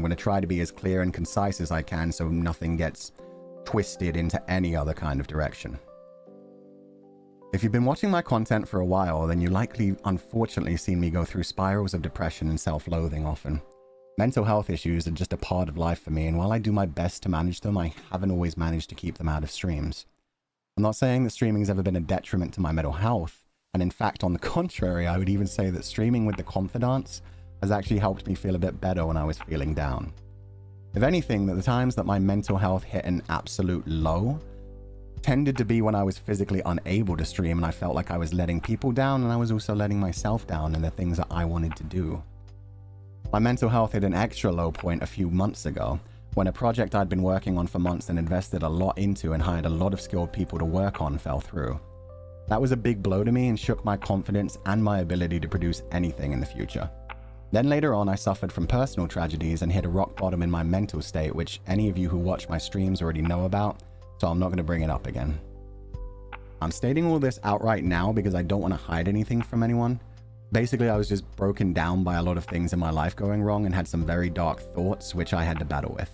I'm going to try to be as clear and concise as I can so nothing gets twisted into any other kind of direction. If you've been watching my content for a while, then you likely, unfortunately, seen me go through spirals of depression and self-loathing often. Mental health issues are just a part of life for me, and while I do my best to manage them, I haven't always managed to keep them out of streams. I'm not saying that streaming has ever been a detriment to my mental health, and in fact, on the contrary, I would even say that streaming with the confidants has actually helped me feel a bit better when I was feeling down. If anything, the times that my mental health hit an absolute low tended to be when I was physically unable to stream and I felt like I was letting people down, and I was also letting myself down in the things that I wanted to do. My mental health hit an extra low point a few months ago when a project I'd been working on for months and invested a lot into and hired a lot of skilled people to work on fell through. That was a big blow to me and shook my confidence and my ability to produce anything in the future. Then later on, I suffered from personal tragedies and hit a rock bottom in my mental state, which any of you who watch my streams already know about, so I'm not going to bring it up again. I'm stating all this outright now because I don't want to hide anything from anyone. Basically, I was just broken down by a lot of things in my life going wrong and had some very dark thoughts which I had to battle with.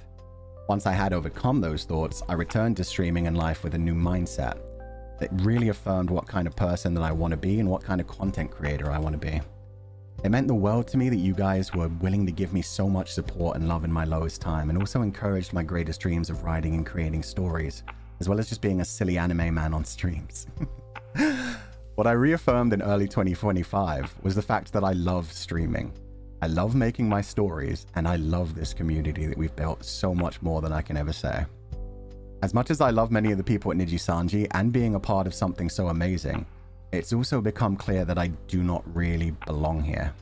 Once I had overcome those thoughts, I returned to streaming and life with a new mindset that really affirmed what kind of person that I want to be and what kind of content creator I want to be. It meant the world to me that you guys were willing to give me so much support and love in my lowest time, and also encouraged my greatest dreams of writing and creating stories, as well as just being a silly anime man on streams. What I reaffirmed in early 2025 was the fact that I love streaming. I love making my stories, and I love this community that we've built so much more than I can ever say. As much as I love many of the people at Niji Sanji and being a part of something so amazing, it's also become clear that I do not really belong here.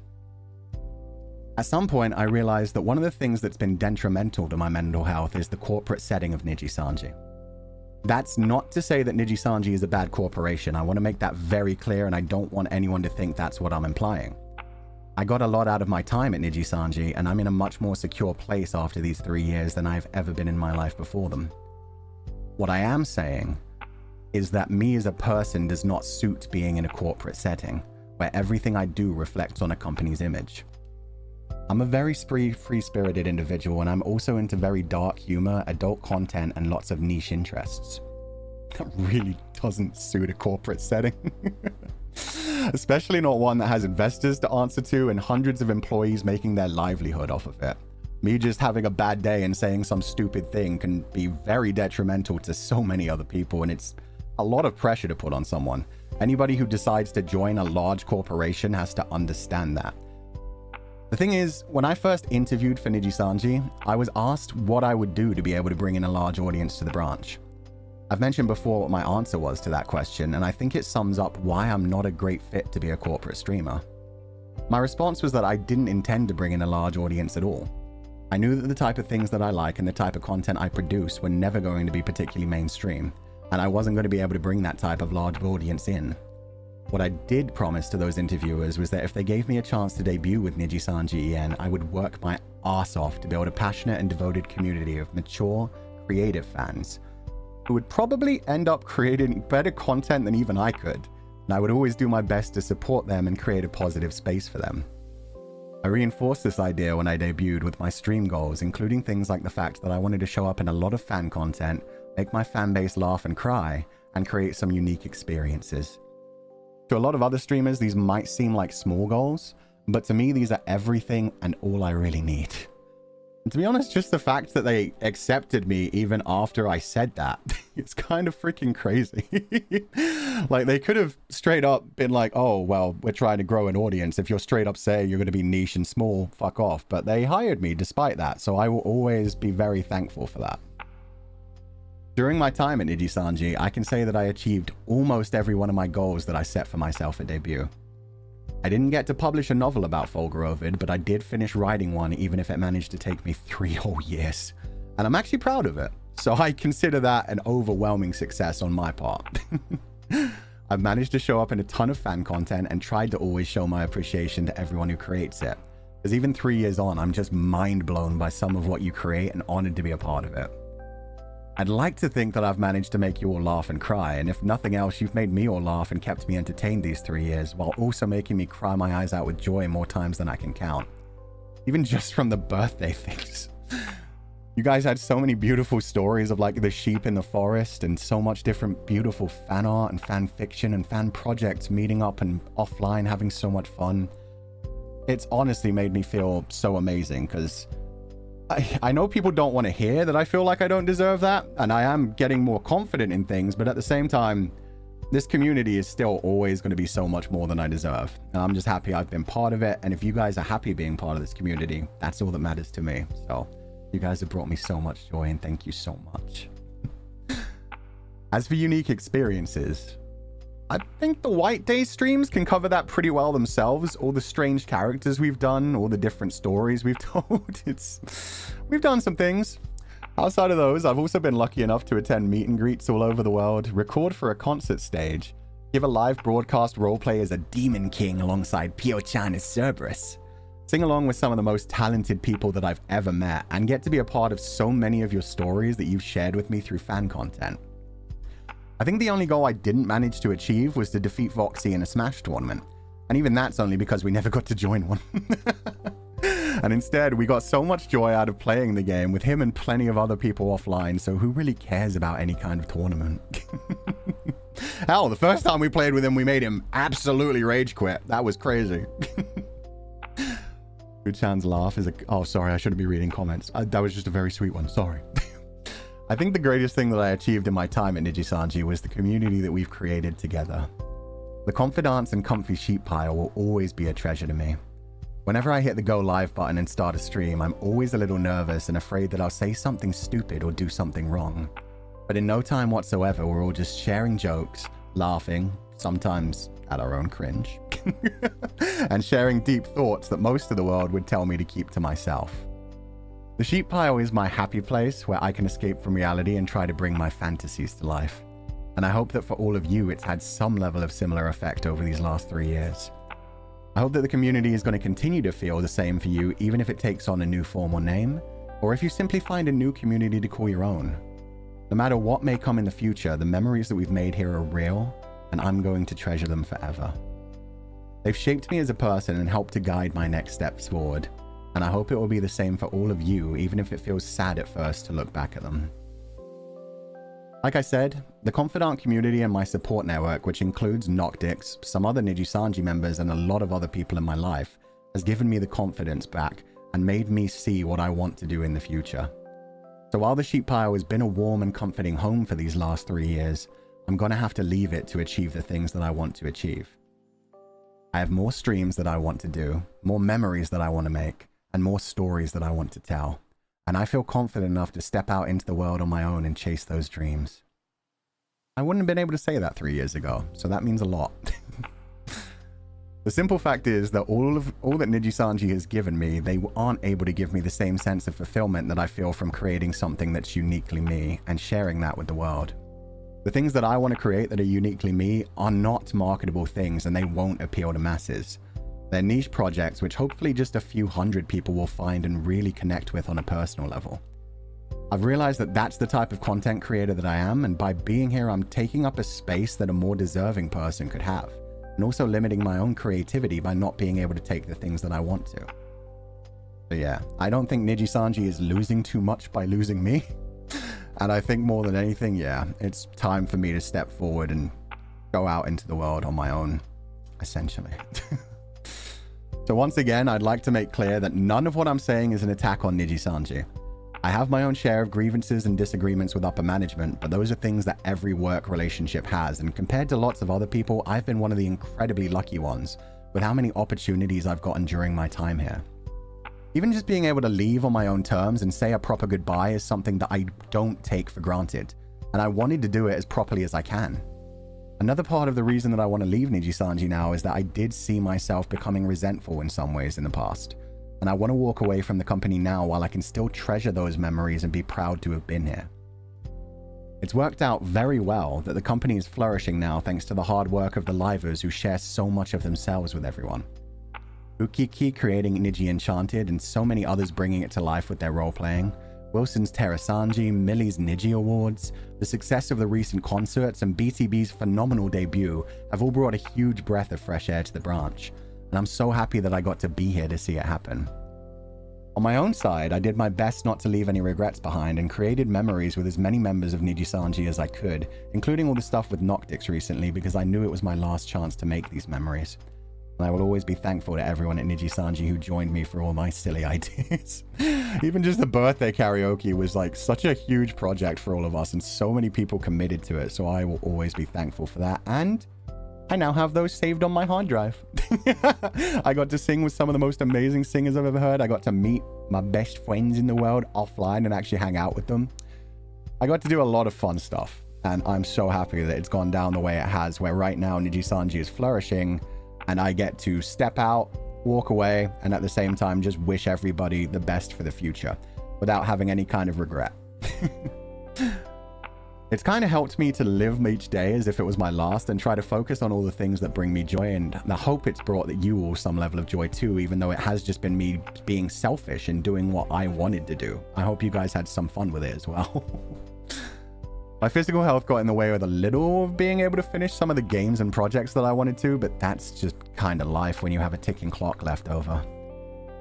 At some point, I realized that one of the things that's been detrimental to my mental health is the corporate setting of Niji Sanji. That's not to say that Niji Sanji is a bad corporation. I want to make that very clear, and I don't want anyone to think that's what I'm implying. I got a lot out of my time at Niji Sanji, and I'm in a much more secure place after these 3 years than I've ever been in my life before them. What I am saying is that me as a person does not suit being in a corporate setting where everything I do reflects on a company's image. I'm a very free-spirited individual, and I'm also into very dark humor, adult content, and lots of niche interests. That really doesn't suit a corporate setting. Especially not one that has investors to answer to and hundreds of employees making their livelihood off of it. Me just having a bad day and saying some stupid thing can be very detrimental to so many other people, and it's a lot of pressure to put on someone. Anybody who decides to join a large corporation has to understand that. The thing is, when I first interviewed for Niji Sanji, I was asked what I would do to be able to bring in a large audience to the branch. I've mentioned before what my answer was to that question, and I think it sums up why I'm not a great fit to be a corporate streamer. My response was that I didn't intend to bring in a large audience at all. I knew that the type of things that I like and the type of content I produce were never going to be particularly mainstream, and I wasn't going to be able to bring that type of large audience in. What I did promise to those interviewers was that if they gave me a chance to debut with Niji Sanji EN, I would work my ass off to build a passionate and devoted community of mature, creative fans who would probably end up creating better content than even I could, and I would always do my best to support them and create a positive space for them. I reinforced this idea when I debuted with my stream goals, including things like the fact that I wanted to show up in a lot of fan content, make my fan base laugh and cry, and create some unique experiences. To a lot of other streamers, these might seem like small goals, but to me, these are everything and all I really need. And to be honest, just the fact that they accepted me even after I said that, it's kind of freaking crazy. Like, they could have straight up been like, oh, well, we're trying to grow an audience. If you're straight up saying you're going to be niche and small, fuck off. But they hired me despite that, so I will always be very thankful for that. During my time at Niji Sanji, I can say that I achieved almost every one of my goals that I set for myself at debut. I didn't get to publish a novel about fulgurovid, but I did finish writing one, even if it managed to take me 3 whole years. And I'm actually proud of it, so I consider that an overwhelming success on my part. I've managed to show up in a ton of fan content and tried to always show my appreciation to everyone who creates it. Because even 3 years on, I'm just mind blown by some of what you create and honored to be a part of it. I'd like to think that I've managed to make you all laugh and cry, and if nothing else, you've made me all laugh and kept me entertained these 3 years, while also making me cry my eyes out with joy more times than I can count. Even just from the birthday things. You guys had so many beautiful stories of like the sheep in the forest and so much different beautiful fan art and fan fiction and fan projects meeting up and offline having so much fun. It's honestly made me feel so amazing because I know people don't want to hear that I feel like I don't deserve that, and I am getting more confident in things, but at the same time, this community is still always going to be so much more than I deserve. And I'm just happy I've been part of it, and if you guys are happy being part of this community, that's all that matters to me. So you guys have brought me so much joy, and thank you so much. As for unique experiences, I think the White Day streams can cover that pretty well themselves. All the strange characters we've done, all the different stories we've told. We've done some things. Outside of those, I've also been lucky enough to attend meet and greets all over the world, record for a concert stage, give a live broadcast roleplay as a Demon King alongside Pio-chan as Cerberus, sing along with some of the most talented people that I've ever met, and get to be a part of so many of your stories that you've shared with me through fan content. I think the only goal I didn't manage to achieve was to defeat Voxy in a Smash tournament. And even that's only because we never got to join one. And instead, we got so much joy out of playing the game with him and plenty of other people offline, so who really cares about any kind of tournament? Hell, the first time we played with him, we made him absolutely rage quit. That was crazy. Uchan's laugh is a... Oh, sorry, I shouldn't be reading comments. That was just a very sweet one, sorry. I think the greatest thing that I achieved in my time at Niji Sanji was the community that we've created together. The confidants and comfy sheep pile will always be a treasure to me. Whenever I hit the go live button and start a stream, I'm always a little nervous and afraid that I'll say something stupid or do something wrong. But in no time whatsoever, we're all just sharing jokes, laughing, sometimes at our own cringe, and sharing deep thoughts that most of the world would tell me to keep to myself. The sheep pile is my happy place where I can escape from reality and try to bring my fantasies to life. And I hope that for all of you, it's had some level of similar effect over these last 3 years. I hope that the community is going to continue to feel the same for you, even if it takes on a new form or name, or if you simply find a new community to call your own. No matter what may come in the future, the memories that we've made here are real, and I'm going to treasure them forever. They've shaped me as a person and helped to guide my next steps forward. And I hope it will be the same for all of you, even if it feels sad at first to look back at them. Like I said, the confidant community and my support network, which includes Noctyx, some other Niji Sanji members, and a lot of other people in my life, has given me the confidence back and made me see what I want to do in the future. So while the sheep pile has been a warm and comforting home for these last 3 years, I'm gonna have to leave it to achieve the things that I want to achieve. I have more streams that I want to do, more memories that I want to make, and more stories that I want to tell. And I feel confident enough to step out into the world on my own and chase those dreams. I wouldn't have been able to say that 3 years ago, so that means a lot. The simple fact is that all that Niji Sanji has given me, they aren't able to give me the same sense of fulfillment that I feel from creating something that's uniquely me and sharing that with the world. The things that I want to create that are uniquely me are not marketable things, and they won't appeal to masses. They're niche projects which hopefully just a few hundred people will find and really connect with on a personal level. I've realized that that's the type of content creator that I am, and by being here I'm taking up a space that a more deserving person could have, and also limiting my own creativity by not being able to take the things that I want to. So yeah, I don't think Niji Sanji is losing too much by losing me. And I think more than anything, yeah, it's time for me to step forward and go out into the world on my own, essentially. So once again, I'd like to make clear that none of what I'm saying is an attack on Niji Sanji. I have my own share of grievances and disagreements with upper management, but those are things that every work relationship has, and compared to lots of other people, I've been one of the incredibly lucky ones with how many opportunities I've gotten during my time here. Even just being able to leave on my own terms and say a proper goodbye is something that I don't take for granted, and I wanted to do it as properly as I can. Another part of the reason that I want to leave Niji Sanji now is that I did see myself becoming resentful in some ways in the past, and I want to walk away from the company now while I can still treasure those memories and be proud to have been here. It's worked out very well that the company is flourishing now thanks to the hard work of the livers who share so much of themselves with everyone. Ukiki creating Niji Enchanted and so many others bringing it to life with their role-playing, Wilson's Terrasanji, Millie's Niji Awards, the success of the recent concerts, and BTB's phenomenal debut have all brought a huge breath of fresh air to the branch, and I'm so happy that I got to be here to see it happen. On my own side, I did my best not to leave any regrets behind and created memories with as many members of Niji Sanji as I could, including all the stuff with Noctyx recently because I knew it was my last chance to make these memories. And I will always be thankful to everyone at Niji Sanji who joined me for all my silly ideas. Even just the birthday karaoke was like such a huge project for all of us and so many people committed to it, so I will always be thankful for that. And I now have those saved on my hard drive. I got to sing with some of the most amazing singers I've ever heard. I got to meet my best friends in the world offline and actually hang out with them. I got to do a lot of fun stuff, and I'm so happy that it's gone down the way it has, where right now Niji Sanji is flourishing, and I get to step out, walk away, and at the same time just wish everybody the best for the future without having any kind of regret. It's kind of helped me to live each day as if it was my last and try to focus on all the things that bring me joy, and I hope it's brought you all some level of joy too, even though it has just been me being selfish and doing what I wanted to do. I hope you guys had some fun with it as well. My physical health got in the way with a little of being able to finish some of the games and projects that I wanted to, but that's just kind of life when you have a ticking clock left over.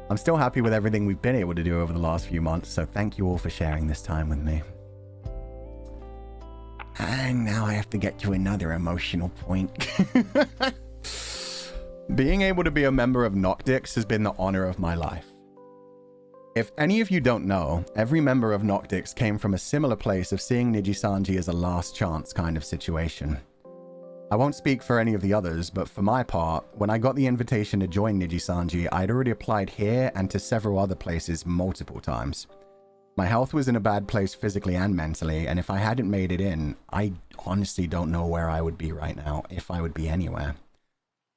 I'm still happy with everything we've been able to do over the last few months, so thank you all for sharing this time with me. And now I have to get to another emotional point. Being able to be a member of Noctyx has been the honor of my life. If any of you don't know, every member of Noctyx came from a similar place of seeing Niji Sanji as a last chance kind of situation. I won't speak for any of the others, but for my part, when I got the invitation to join Niji Sanji, I'd already applied here and to several other places multiple times. My health was in a bad place physically and mentally, and if I hadn't made it in, I honestly don't know where I would be right now, if I would be anywhere.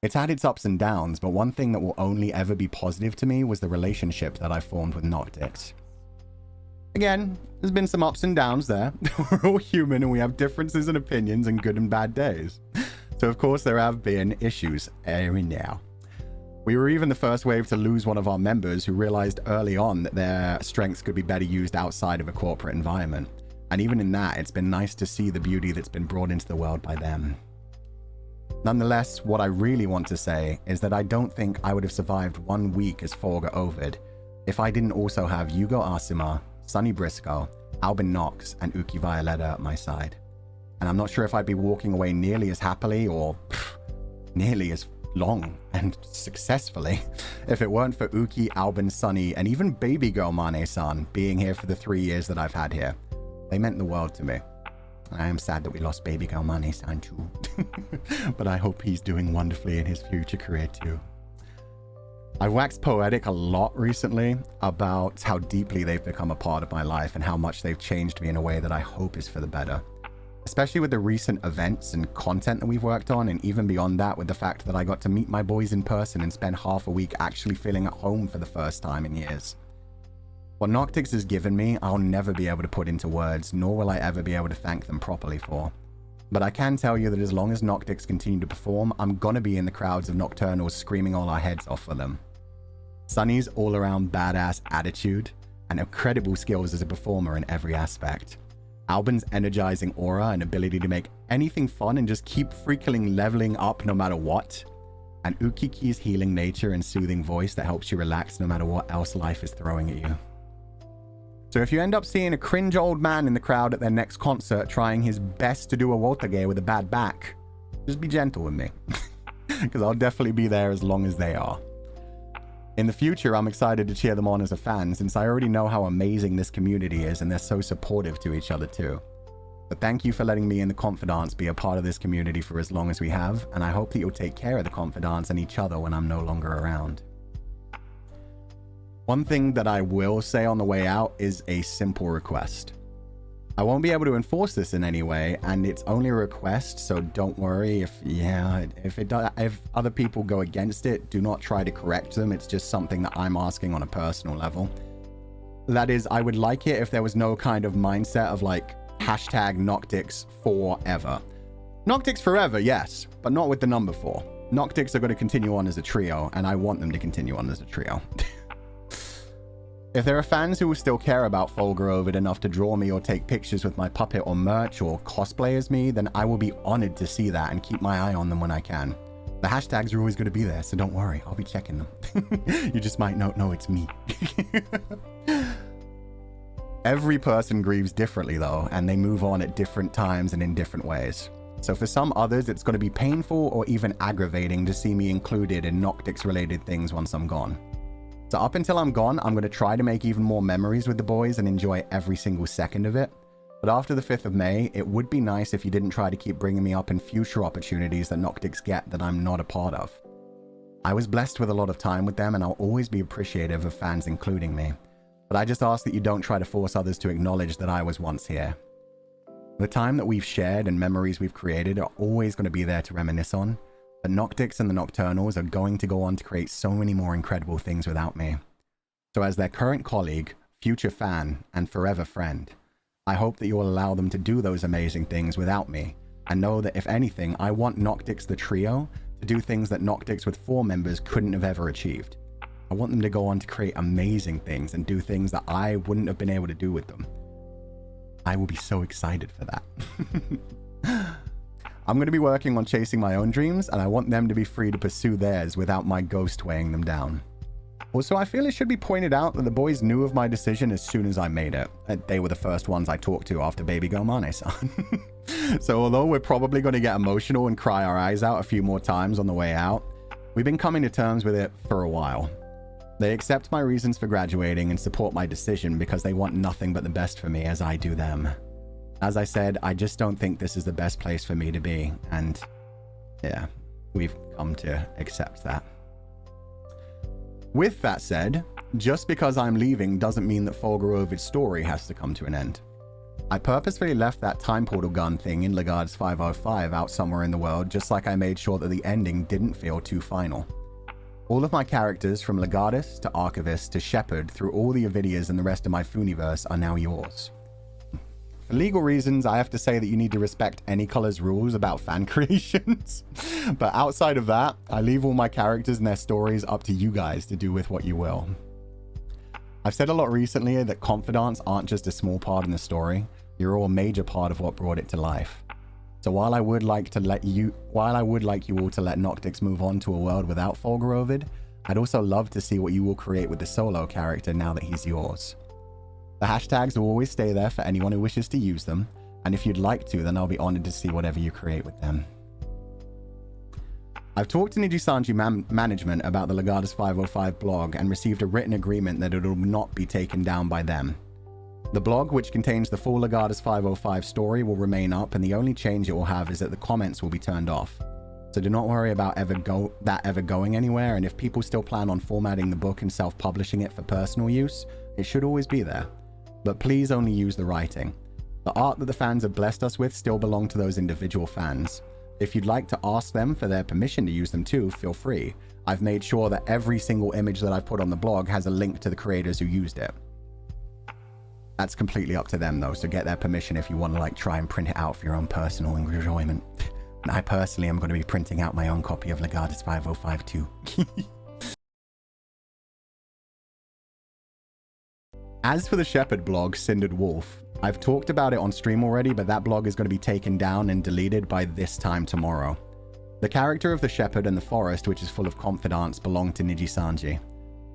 It's had its ups and downs, but one thing that will only ever be positive to me was the relationship that I formed with Noctyx. Again, there's been some ups and downs there. We're all human and we have differences in opinions and good and bad days. So of course there have been issues every now. We were even the first wave to lose one of our members who realized early on that their strengths could be better used outside of a corporate environment. And even in that, it's been nice to see the beauty that's been brought into the world by them. Nonetheless, what I really want to say is that I don't think I would have survived 1 week as fulgurovid if I didn't also have Hugo Asuma, Sunny Briscoe, Albin Knox, and Uki Violetta at my side. And I'm not sure if I'd be walking away nearly as happily or nearly as long and successfully if it weren't for Uki, Albin, Sunny, and even baby girl Mane-san being here for the 3 years that I've had here. They meant the world to me. I am sad that we lost baby girl Mane-san too. But I hope he's doing wonderfully in his future career too. I've waxed poetic a lot recently about how deeply they've become a part of my life and how much they've changed me in a way that I hope is for the better. Especially with the recent events and content that we've worked on, and even beyond that with the fact that I got to meet my boys in person and spend half a week actually feeling at home for the first time in years. What Noctyx has given me, I'll never be able to put into words, nor will I ever be able to thank them properly for. But I can tell you that as long as Noctyx continue to perform, I'm gonna be in the crowds of nocturnals screaming all our heads off for them. Sunny's all-around badass attitude and incredible skills as a performer in every aspect. Albin's energizing aura and ability to make anything fun and just keep freaking leveling up no matter what. And Ukiki's healing nature and soothing voice that helps you relax no matter what else life is throwing at you. So if you end up seeing a cringe old man in the crowd at their next concert trying his best to do a Wotage with a bad back, just be gentle with me. Because I'll definitely be there as long as they are. In the future, I'm excited to cheer them on as a fan, since I already know how amazing this community is and they're so supportive to each other too. But thank you for letting me and the confidants be a part of this community for as long as we have, and I hope that you'll take care of the confidants and each other when I'm no longer around. One thing that I will say on the way out is a simple request. I won't be able to enforce this in any way, and it's only a request, so don't worry if other people go against it, do not try to correct them. It's just something that I'm asking on a personal level. That is, I would like it if there was no kind of mindset of like hashtag Noctyx forever. Noctyx forever, yes, but not with the number 4. Noctyx are going to continue on as a trio, and I want them to continue on as a trio. If there are fans who will still care about Fulgurovid enough to draw me or take pictures with my puppet or merch or cosplay as me, then I will be honored to see that and keep my eye on them when I can. The hashtags are always going to be there, so don't worry. I'll be checking them. You just might not know it's me. Every person grieves differently, though, and they move on at different times and in different ways. So for some others, it's going to be painful or even aggravating to see me included in Noctyx-related things once I'm gone. So up until I'm gone, I'm going to try to make even more memories with the boys and enjoy every single second of it. But after the 5th of May, it would be nice if you didn't try to keep bringing me up in future opportunities that Noctyx get that I'm not a part of. I was blessed with a lot of time with them, and I'll always be appreciative of fans including me. But I just ask that you don't try to force others to acknowledge that I was once here. The time that we've shared and memories we've created are always going to be there to reminisce on, but Noctyx and the Nocturnals are going to go on to create so many more incredible things without me. So as their current colleague, future fan, and forever friend, I hope that you will allow them to do those amazing things without me, and know that if anything, I want Noctyx the trio to do things that Noctyx with 4 members couldn't have ever achieved. I want them to go on to create amazing things and do things that I wouldn't have been able to do with them. I will be so excited for that. I'm going to be working on chasing my own dreams, and I want them to be free to pursue theirs without my ghost weighing them down. Also, I feel it should be pointed out that the boys knew of my decision as soon as I made it. They were the first ones I talked to after Baby Girl Mane-san. So although we're probably going to get emotional and cry our eyes out a few more times on the way out, we've been coming to terms with it for a while. They accept my reasons for graduating and support my decision because they want nothing but the best for me as I do them. As I said, I just don't think this is the best place for me to be, and yeah, we've come to accept that. With that said, just because I'm leaving doesn't mean that Fulgurovid's story has to come to an end. I purposefully left that time portal gun thing in Lagarde's 505 out somewhere in the world, just like I made sure that the ending didn't feel too final. All of my characters, from Legardus to Archivist to Shepherd, through all the Ovidias and the rest of my Funiverse, are now yours. For legal reasons, I have to say that you need to respect any color's rules about fan creations. But outside of that, I leave all my characters and their stories up to you guys to do with what you will. I've said a lot recently that confidants aren't just a small part in the story. You're all a major part of what brought it to life. So while I would like you all to let Noctyx move on to a world without Fulgurovid, I'd also love to see what you will create with the solo character now that he's yours. The hashtags will always stay there for anyone who wishes to use them, and if you'd like to, then I'll be honored to see whatever you create with them. I've talked to Niji Sanji management about the Lagarde's 505 blog and received a written agreement that it will not be taken down by them. The blog, which contains the full Lagarde's 505 story, will remain up, and the only change it will have is that the comments will be turned off. So do not worry about that ever going anywhere, and if people still plan on formatting the book and self-publishing it for personal use, it should always be there. But please only use the writing. The art that the fans have blessed us with still belong to those individual fans. If you'd like to ask them for their permission to use them too, feel free. I've made sure that every single image that I've put on the blog has a link to the creators who used it. That's completely up to them though, so get their permission if you want to try and print it out for your own personal enjoyment. And I personally am going to be printing out my own copy of Lagarde's 505 too. As for the Shepherd blog, Cindered Wolf, I've talked about it on stream already, but that blog is going to be taken down and deleted by this time tomorrow. The character of the Shepherd and the forest, which is full of confidants, belong to Niji Sanji.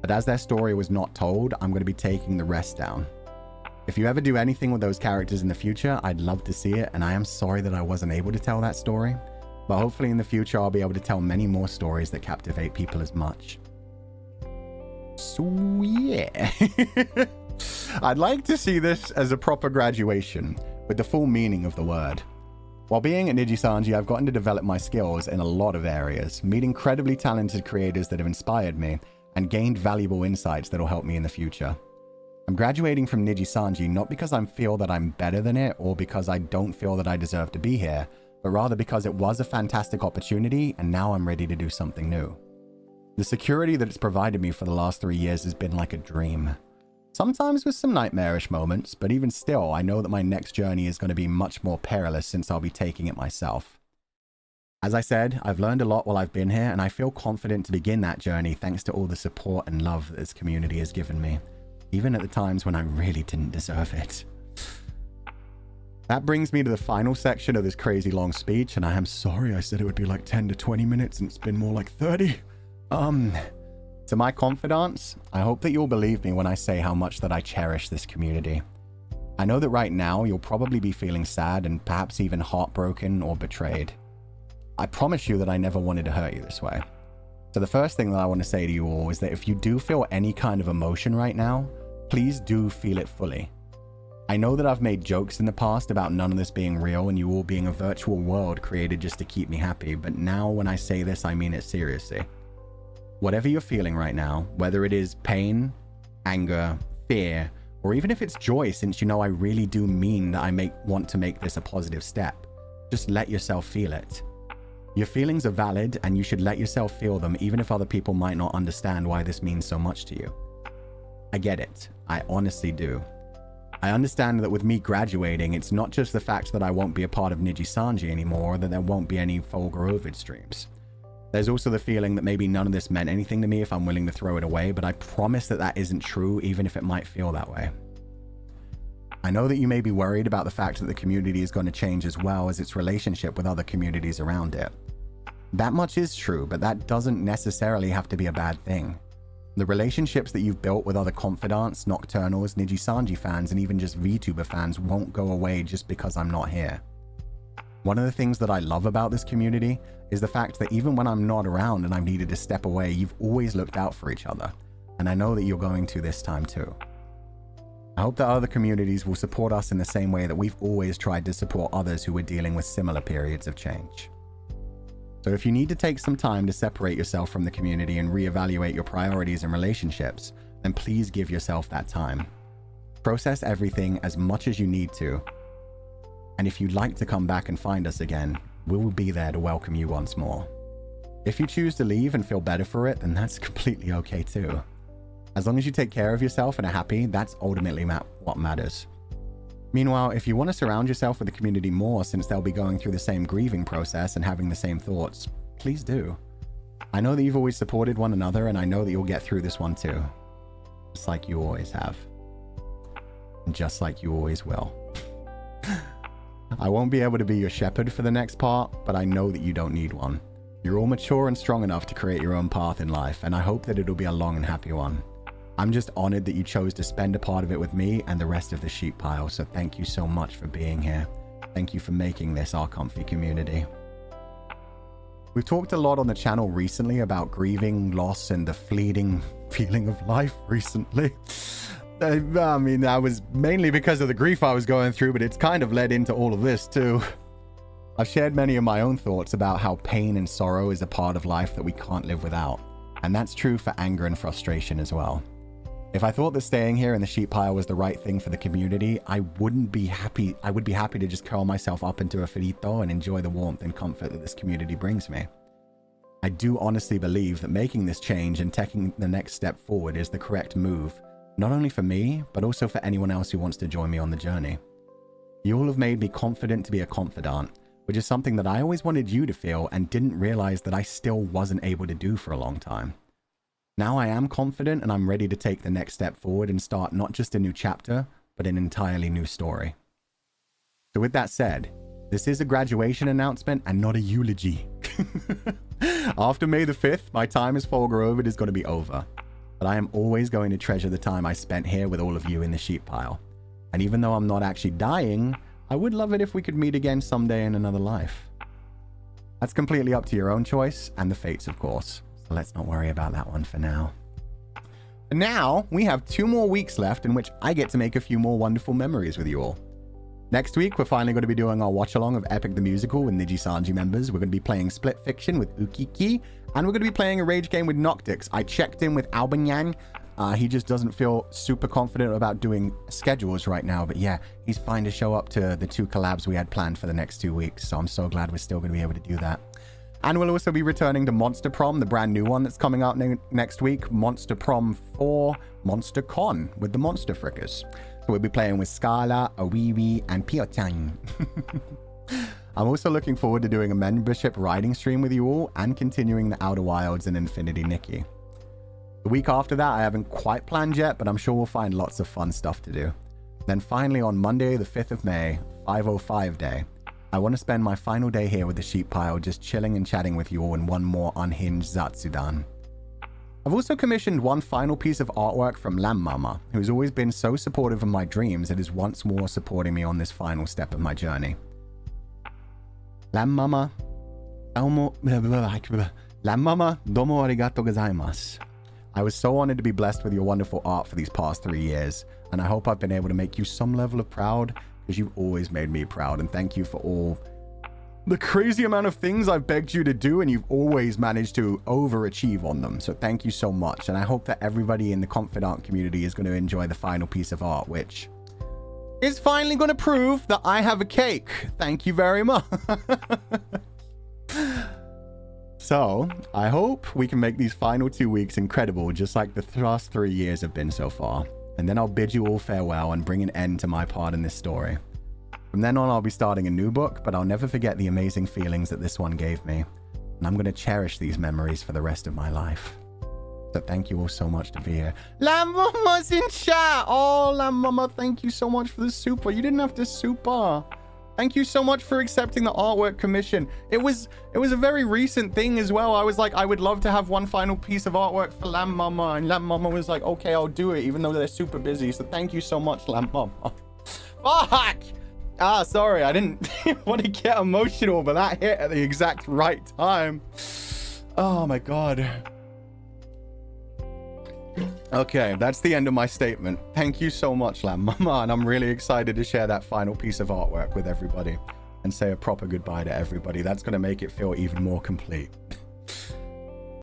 But as their story was not told, I'm going to be taking the rest down. If you ever do anything with those characters in the future, I'd love to see it, and I am sorry that I wasn't able to tell that story. But hopefully in the future, I'll be able to tell many more stories that captivate people as much. So yeah. I'd like to see this as a proper graduation, with the full meaning of the word. While being at Niji Sanji, I've gotten to develop my skills in a lot of areas, meet incredibly talented creators that have inspired me, and gained valuable insights that will help me in the future. I'm graduating from Niji Sanji not because I feel that I'm better than it or because I don't feel that I deserve to be here, but rather because it was a fantastic opportunity and now I'm ready to do something new. The security that it's provided me for the last 3 years has been like a dream. Sometimes with some nightmarish moments, but even still, I know that my next journey is going to be much more perilous since I'll be taking it myself. As I said, I've learned a lot while I've been here, and I feel confident to begin that journey thanks to all the support and love that this community has given me, even at the times when I really didn't deserve it. That brings me to the final section of this crazy long speech, and I am sorry I said it would be like 10 to 20 minutes and it's been more like 30. To my confidants, I hope that you'll believe me when I say how much that I cherish this community. I know that right now you'll probably be feeling sad and perhaps even heartbroken or betrayed. I promise you that I never wanted to hurt you this way. So the first thing that I want to say to you all is that if you do feel any kind of emotion right now, please do feel it fully. I know that I've made jokes in the past about none of this being real and you all being a virtual world created just to keep me happy, but now when I say this, I mean it seriously. Whatever you're feeling right now, whether it is pain, anger, fear, or even if it's joy, since you know I really do mean that I want to make this a positive step, just let yourself feel it. Your feelings are valid and you should let yourself feel them even if other people might not understand why this means so much to you. I get it. I honestly do. I understand that with me graduating, it's not just the fact that I won't be a part of Niji Sanji anymore, or that there won't be any fulgurovid streams. There's also the feeling that maybe none of this meant anything to me if I'm willing to throw it away, but I promise that that isn't true, even if it might feel that way. I know that you may be worried about the fact that the community is going to change as well as its relationship with other communities around it. That much is true, but that doesn't necessarily have to be a bad thing. The relationships that you've built with other confidants, Nocturnals, Niji Sanji fans, and even just VTuber fans won't go away just because I'm not here. One of the things that I love about this community is the fact that even when I'm not around and I've needed to step away, you've always looked out for each other. And I know that you're going to this time too. I hope that other communities will support us in the same way that we've always tried to support others who are dealing with similar periods of change. So if you need to take some time to separate yourself from the community and reevaluate your priorities and relationships, then please give yourself that time. Process everything as much as you need to. And if you'd like to come back and find us again, we will be there to welcome you once more. If you choose to leave and feel better for it, then that's completely okay too. As long as you take care of yourself and are happy, that's ultimately what matters. Meanwhile, if you want to surround yourself with the community more since they'll be going through the same grieving process and having the same thoughts, please do. I know that you've always supported one another and I know that you'll get through this one too. Just like you always have. And just like you always will. I won't be able to be your shepherd for the next part, but I know that you don't need one. You're all mature and strong enough to create your own path in life, and I hope that it'll be a long and happy one. I'm just honored that you chose to spend a part of it with me and the rest of the sheep pile, so thank you so much for being here. Thank you for making this our comfy community. We've talked a lot on the channel recently about grieving, loss, and the fleeting feeling of life recently. I mean, that was mainly because of the grief I was going through, but it's kind of led into all of this too. I've shared many of my own thoughts about how pain and sorrow is a part of life that we can't live without. And that's true for anger and frustration as well. If I thought that staying here in the sheep pile was the right thing for the community, I would be happy to just curl myself up into a frito and enjoy the warmth and comfort that this community brings me. I do honestly believe that making this change and taking the next step forward is the correct move, not only for me, but also for anyone else who wants to join me on the journey. You all have made me confident to be a confidant, which is something that I always wanted you to feel and didn't realize that I still wasn't able to do for a long time. Now I am confident and I'm ready to take the next step forward and start not just a new chapter, but an entirely new story. So with that said, this is a graduation announcement and not a eulogy. After May the 5th, my time as fulgurovid is going to be over. But I am always going to treasure the time I spent here with all of you in the sheep pile. And even though I'm not actually dying, I would love it if we could meet again someday in another life. That's completely up to your own choice and the fates, of course. So let's not worry about that one for now. And now, we have 2 more weeks left in which I get to make a few more wonderful memories with you all. Next week, we're finally going to be doing our watch-along of Epic the Musical with Niji Sanji members. We're going to be playing Split Fiction with Ukiki, and we're going to be playing a rage game with Noctyx. I checked in with Albanyan. He just doesn't feel super confident about doing schedules right now, but yeah, he's fine to show up to the 2 collabs we had planned for the next 2 weeks, so I'm so glad we're still going to be able to do that. And we'll also be returning to Monster Prom, the brand new one that's coming out next week, Monster Prom 4 Monster Con with the Monster Frickers. So we'll be playing with Scala, Awiwi, and Piotang. I'm also looking forward to doing a membership riding stream with you all and continuing the Outer Wilds and Infinity Nikki. The week after that, I haven't quite planned yet, but I'm sure we'll find lots of fun stuff to do. Then finally on Monday, the 5th of May, 505 day, I want to spend my final day here with the sheep pile, just chilling and chatting with you all in one more unhinged Zatsudan. I've also commissioned one final piece of artwork from Lamb Mama, who's always been so supportive of my dreams and is once more supporting me on this final step of my journey. Lamb Mama, domo arigato gozaimasu. I was so honored to be blessed with your wonderful art for these past 3 years, and I hope I've been able to make you some level of proud, because you've always made me proud, and thank you for all the crazy amount of things I've begged you to do, and you've always managed to overachieve on them. So thank you so much, and I hope that everybody in the confidant community is going to enjoy the final piece of art, which is finally going to prove that I have a cake. Thank you very much. So I hope we can make these final 2 weeks incredible, just like the last 3 years have been so far. And then I'll bid you all farewell and bring an end to my part in this story. From then on, I'll be starting a new book, but I'll never forget the amazing feelings that this one gave me. And I'm going to cherish these memories for the rest of my life. So thank you all so much to be here. Lamb Mama's in chat! Oh, Lamb Mama, thank you so much for the super. You didn't have to super. Thank you so much for accepting the artwork commission. It was a very recent thing as well. I was like, I would love to have one final piece of artwork for Lamb Mama. And Lamb Mama was like, okay, I'll do it, even though they're super busy. So thank you so much, Lamb Mama. Fuck! Ah, sorry, I didn't want to get emotional, but that hit at the exact right time. Oh my God. Okay, that's the end of my statement. Thank you so much, Lamb Mama, and I'm really excited to share that final piece of artwork with everybody and say a proper goodbye to everybody. That's going to make it feel even more complete.